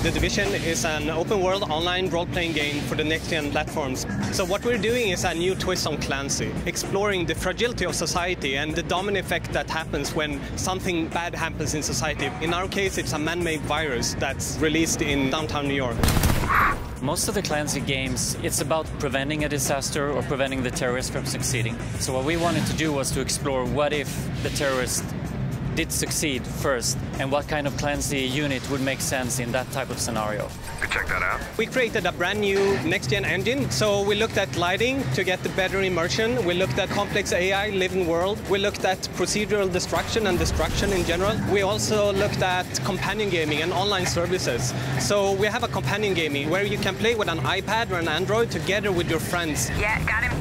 The Division is an open-world online role-playing game for the next-gen platforms. So what we're doing is a new twist on Clancy, exploring the fragility of society and the domino effect that happens when something bad happens in society. In our case, it's a man-made virus that's released in downtown New York. Most of the Clancy games, it's about preventing a disaster or preventing the terrorists from succeeding. So what we wanted to do was to explore what if the terrorists did succeed first, and what kind of Clancy unit would make sense in that type of scenario. Could check that out. We created a brand new next-gen engine. So we looked at lighting to get the better immersion. We looked at complex AI, living world. We looked at procedural destruction and destruction in general. We also looked at companion gaming and online services. So we have a companion gaming where you can play with an iPad or an Android together with your friends. Yeah, got him.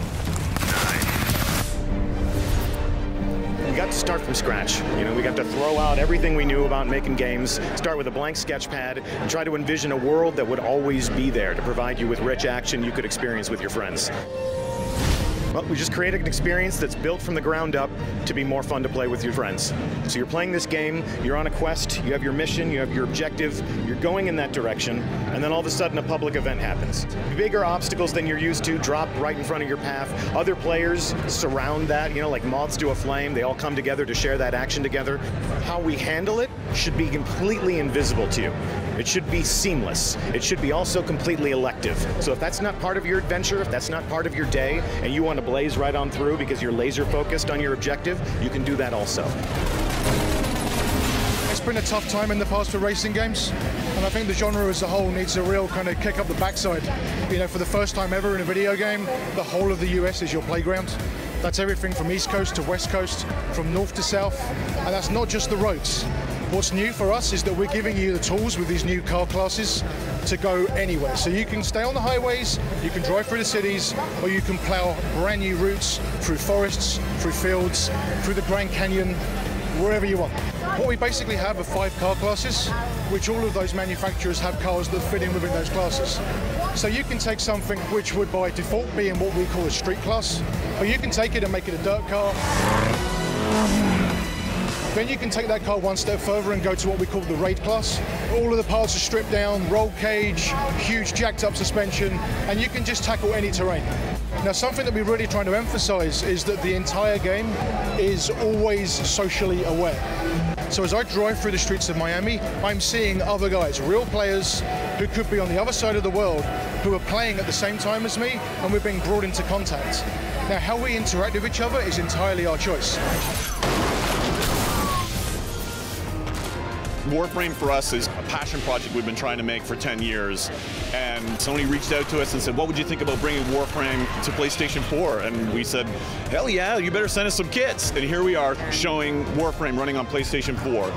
We got to start from scratch. We got to throw out everything we knew about making games, start with a blank sketch pad, and try to envision a world that would always be there to provide you with rich action you could experience with your friends. Well, we just created an experience that's built from the ground up to be more fun to play with your friends. So you're playing this game, you're on a quest, you have your mission, you have your objective, you're going in that direction, and then all of a sudden a public event happens. Bigger obstacles than you're used to drop right in front of your path. Other players surround that, like moths to a flame. They all come together to share that action together. How we handle it should be completely invisible to you. It should be seamless. It should be also completely elective. So if that's not part of your adventure, if that's not part of your day, and you want to blaze right on through because you're laser focused on your objective, you can do that also. It's been a tough time in the past for racing games, and I think the genre as a whole needs a real kind of kick up the backside. For the first time ever in a video game, the whole of the US is your playground. That's everything from East Coast to West Coast, from north to south, and that's not just the roads. What's new for us is that we're giving you the tools with these new car classes to go anywhere. So you can stay on the highways, you can drive through the cities, or you can plow brand new routes through forests, through fields, through the Grand Canyon, wherever you want. What we basically have are 5 car classes, which all of those manufacturers have cars that fit in within those classes. So you can take something which would by default be in what we call a street class, or you can take it and make it a dirt car. Then you can take that car one step further and go to what we call the raid class. All of the parts are stripped down, roll cage, huge jacked up suspension, and you can just tackle any terrain. Now, something that we're really trying to emphasize is that the entire game is always socially aware. So as I drive through the streets of Miami, I'm seeing other guys, real players who could be on the other side of the world, who are playing at the same time as me, and we're being brought into contact. Now, how we interact with each other is entirely our choice. Warframe for us is a passion project we've been trying to make for 10 years. And Sony reached out to us and said, what would you think about bringing Warframe to PlayStation 4? And we said, hell yeah, you better send us some kits. And here we are showing Warframe running on PlayStation 4.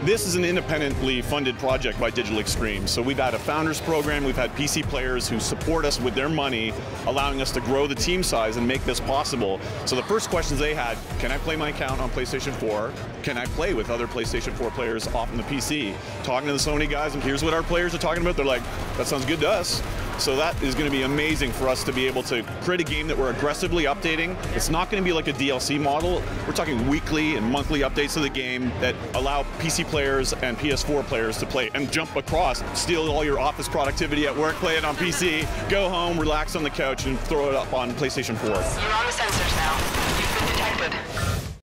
This is an independently funded project by Digital Extremes. So we've had a founders program, we've had PC players who support us with their money, allowing us to grow the team size and make this possible. So the first questions they had, can I play my account on PlayStation 4? Can I play with other PlayStation 4 players off on the PC? Talking to the Sony guys, and here's what our players are talking about. They're like, that sounds good to us. So that is going to be amazing for us to be able to create a game that we're aggressively updating. It's not going to be like a DLC model. We're talking weekly and monthly updates to the game that allow PC players and PS4 players to play and jump across, steal all your office productivity at work, play it on PC, go home, relax on the couch, and throw it up on PlayStation 4. You're on the sensors now. You've been detected.